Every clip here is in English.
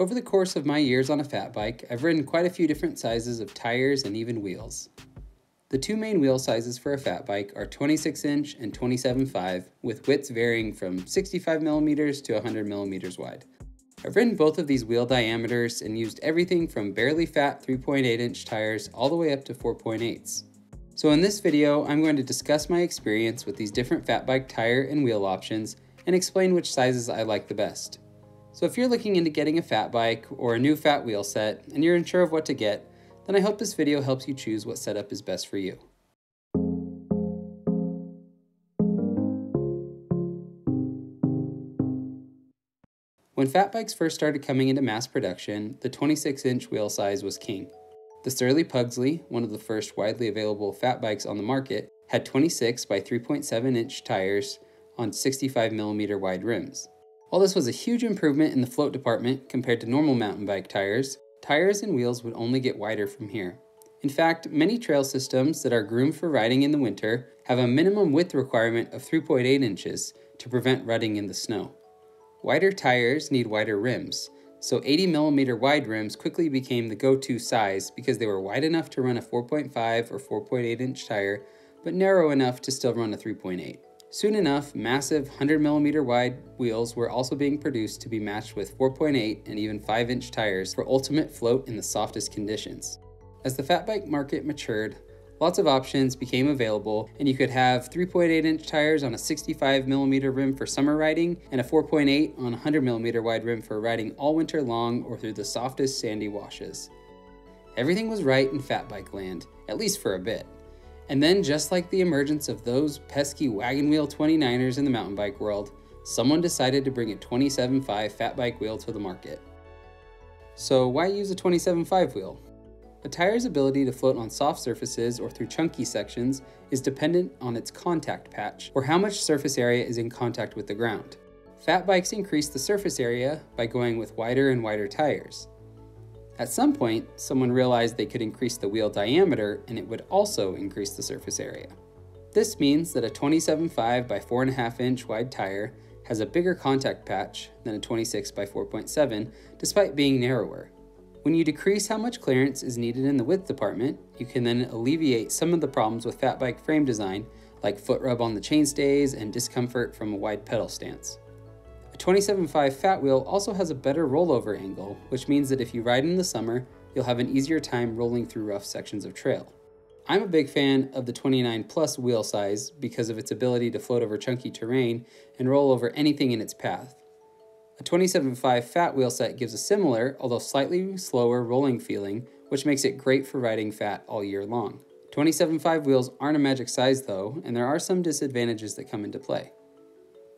Over the course of my years on a fat bike, I've ridden quite a few different sizes of tires and even wheels. The two main wheel sizes for a fat bike are 26-inch and 27.5, with widths varying from 65mm to 100mm wide. I've ridden both of these wheel diameters and used everything from barely fat 3.8-inch tires all the way up to 4.8s. So in this video, I'm going to discuss my experience with these different fat bike tire and wheel options and explain which sizes I like the best. So if you're looking into getting a fat bike or a new fat wheel set and you're unsure of what to get, then I hope this video helps you choose what setup is best for you. When fat bikes first started coming into mass production, the 26-inch wheel size was king. The Surly Pugsley, one of the first widely available fat bikes on the market, had 26 by 3.7-inch tires on 65mm wide rims. While this was a huge improvement in the float department compared to normal mountain bike tires, tires and wheels would only get wider from here. In fact, many trail systems that are groomed for riding in the winter have a minimum width requirement of 3.8 inches to prevent rutting in the snow. Wider tires need wider rims, so 80mm wide rims quickly became the go-to size because they were wide enough to run a 4.5 or 4.8-inch tire, but narrow enough to still run a 3.8. Soon enough, massive 100mm wide wheels were also being produced to be matched with 4.8 and even 5-inch tires for ultimate float in the softest conditions. As the fat bike market matured, lots of options became available, and you could have 3.8-inch tires on a 65mm rim for summer riding and a 4.8 on a 100mm wide rim for riding all winter long or through the softest sandy washes. Everything was right in fat bike land, at least for a bit. And then, just like the emergence of those pesky wagon wheel 29ers in the mountain bike world, someone decided to bring a 27.5 fat bike wheel to the market. So why use a 27.5 wheel? A tire's ability to float on soft surfaces or through chunky sections is dependent on its contact patch, or how much surface area is in contact with the ground. Fat bikes increase the surface area by going with wider and wider tires. At some point, someone realized they could increase the wheel diameter and it would also increase the surface area. This means that a 27.5 by 4.5-inch wide tire has a bigger contact patch than a 26 by 4.7, despite being narrower. When you decrease how much clearance is needed in the width department, you can then alleviate some of the problems with fat bike frame design, like foot rub on the chainstays and discomfort from a wide pedal stance. A 27.5 fat wheel also has a better rollover angle, which means that if you ride in the summer, you'll have an easier time rolling through rough sections of trail. I'm a big fan of the 29 plus wheel size because of its ability to float over chunky terrain and roll over anything in its path. A 27.5 fat wheel set gives a similar, although slightly slower rolling feeling, which makes it great for riding fat all year long. 27.5 wheels aren't a magic size though, and there are some disadvantages that come into play.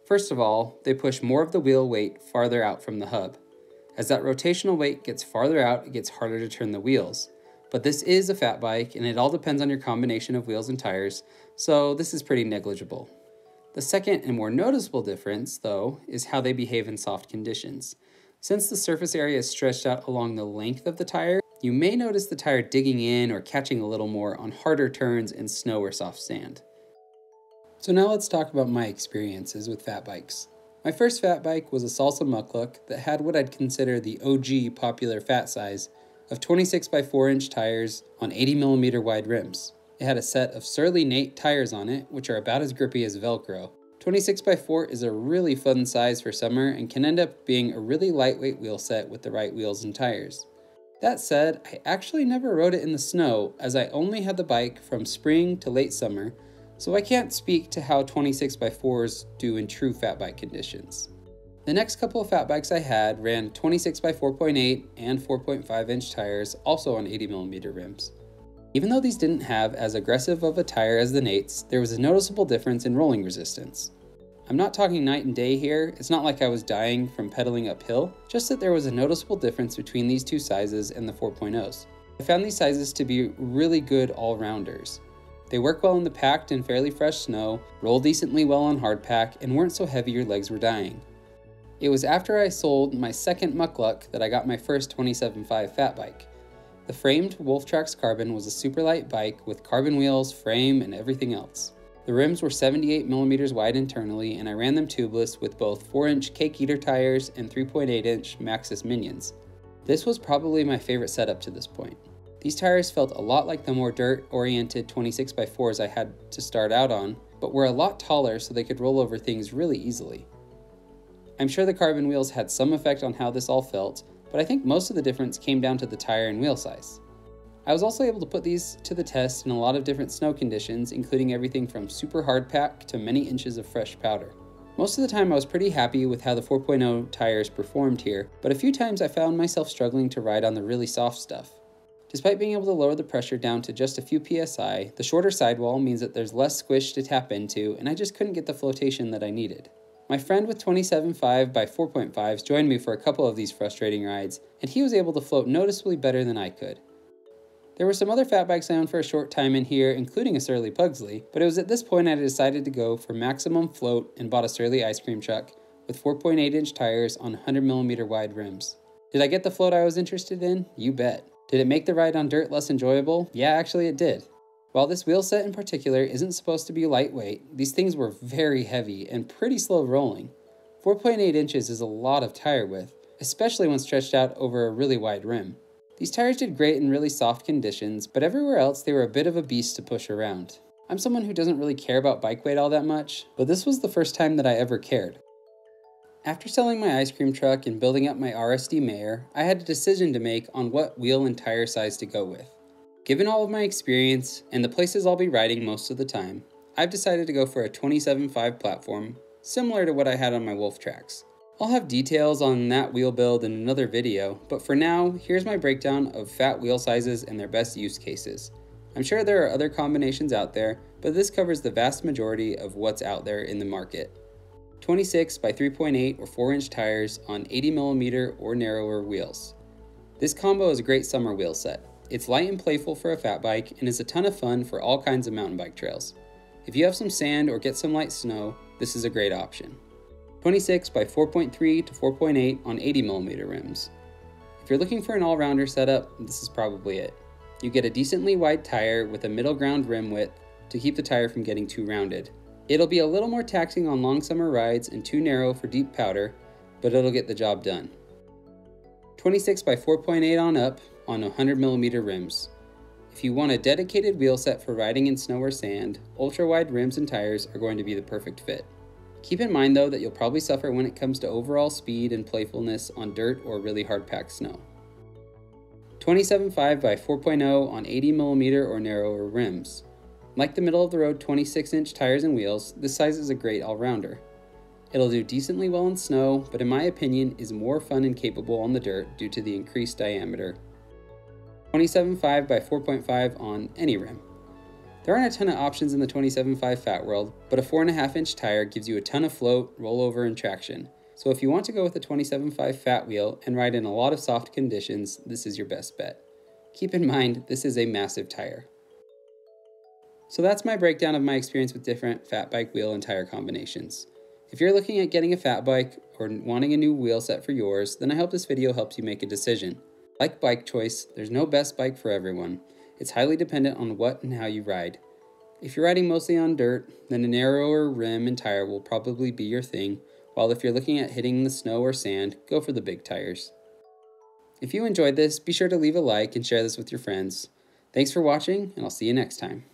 First of all, they push more of the wheel weight farther out from the hub. As that rotational weight gets farther out, it gets harder to turn the wheels. But this is a fat bike, and it all depends on your combination of wheels and tires, so this is pretty negligible. The second and more noticeable difference, though, is how they behave in soft conditions. Since the surface area is stretched out along the length of the tire, you may notice the tire digging in or catching a little more on harder turns in snow or soft sand. So now let's talk about my experiences with fat bikes. My first fat bike was a Salsa Mukluk that had what I'd consider the OG popular fat size of 26 by 4-inch tires on 80mm wide rims. It had a set of Surly Nate tires on it, which are about as grippy as Velcro. 26 by 4 is a really fun size for summer and can end up being a really lightweight wheel set with the right wheels and tires. That said, I actually never rode it in the snow as I only had the bike from spring to late summer, so I can't speak to how 26 by 4s do in true fat bike conditions. The next couple of fat bikes I had ran 26 by 4.8 and 4.5-inch tires, also on 80mm rims. Even though these didn't have as aggressive of a tire as the Nates, there was a noticeable difference in rolling resistance. I'm not talking night and day here, it's not like I was dying from pedaling uphill, just that there was a noticeable difference between these two sizes and the 4.0s. I found these sizes to be really good all-rounders. They work well in the packed and fairly fresh snow, roll decently well on hardpack, and weren't so heavy your legs were dying. It was after I sold my second Mukluk that I got my first 27.5 fat bike. The framed Wolftrax Carbon was a super light bike with carbon wheels, frame, and everything else. The rims were 78mm wide internally, and I ran them tubeless with both 4-inch Cake Eater tires and 3.8-inch Maxxis Minions. This was probably my favorite setup to this point. These tires felt a lot like the more dirt-oriented 26x4s I had to start out on, but were a lot taller so they could roll over things really easily. I'm sure the carbon wheels had some effect on how this all felt, but I think most of the difference came down to the tire and wheel size. I was also able to put these to the test in a lot of different snow conditions, including everything from super hard pack to many inches of fresh powder. Most of the time I was pretty happy with how the 4.0 tires performed here, but a few times I found myself struggling to ride on the really soft stuff. Despite being able to lower the pressure down to just a few PSI, the shorter sidewall means that there's less squish to tap into, and I just couldn't get the flotation that I needed. My friend with 27.5 by 4.5s joined me for a couple of these frustrating rides, and he was able to float noticeably better than I could. There were some other fat bikes I owned for a short time in here, including a Surly Pugsley, but it was at this point I decided to go for maximum float and bought a Surly ice cream truck with 4.8-inch tires on 100mm wide rims. Did I get the float I was interested in? You bet. Did it make the ride on dirt less enjoyable? Yeah, actually it did. While this wheel set in particular isn't supposed to be lightweight, these things were very heavy and pretty slow rolling. 4.8 inches is a lot of tire width, especially when stretched out over a really wide rim. These tires did great in really soft conditions, but everywhere else they were a bit of a beast to push around. I'm someone who doesn't really care about bike weight all that much, but this was the first time that I ever cared. After selling my ice cream truck and building up my RSD Mayor, I had a decision to make on what wheel and tire size to go with. Given all of my experience and the places I'll be riding most of the time, I've decided to go for a 27.5 platform, similar to what I had on my Wolf tracks. I'll have details on that wheel build in another video, but for now, here's my breakdown of fat wheel sizes and their best use cases. I'm sure there are other combinations out there, but this covers the vast majority of what's out there in the market. 26 by 3.8 or 4-inch tires on 80mm or narrower wheels. This combo is a great summer wheel set. It's light and playful for a fat bike and is a ton of fun for all kinds of mountain bike trails. If you have some sand or get some light snow, this is a great option. 26 by 4.3 to 4.8 on 80mm rims. If you're looking for an all-rounder setup, this is probably it. You get a decently wide tire with a middle ground rim width to keep the tire from getting too rounded. It'll be a little more taxing on long summer rides and too narrow for deep powder, but it'll get the job done. 26 by 4.8 on up on 100mm rims. If you want a dedicated wheel set for riding in snow or sand, ultra-wide rims and tires are going to be the perfect fit. Keep in mind though that you'll probably suffer when it comes to overall speed and playfulness on dirt or really hard-packed snow. 27.5 by 4.0 on 80mm or narrower rims. Like the middle-of-the-road 26-inch tires and wheels, this size is a great all-rounder. It'll do decently well in snow, but in my opinion is more fun and capable on the dirt due to the increased diameter. 27.5 by 4.5 on any rim. There aren't a ton of options in the 27.5 fat world, but a 4.5-inch tire gives you a ton of float, rollover, and traction. So if you want to go with a 27.5 fat wheel and ride in a lot of soft conditions, this is your best bet. Keep in mind, this is a massive tire. So that's my breakdown of my experience with different fat bike wheel and tire combinations. If you're looking at getting a fat bike or wanting a new wheel set for yours, then I hope this video helps you make a decision. Like bike choice, there's no best bike for everyone. It's highly dependent on what and how you ride. If you're riding mostly on dirt, then a narrower rim and tire will probably be your thing, while if you're looking at hitting the snow or sand, go for the big tires. If you enjoyed this, be sure to leave a like and share this with your friends. Thanks for watching, and I'll see you next time.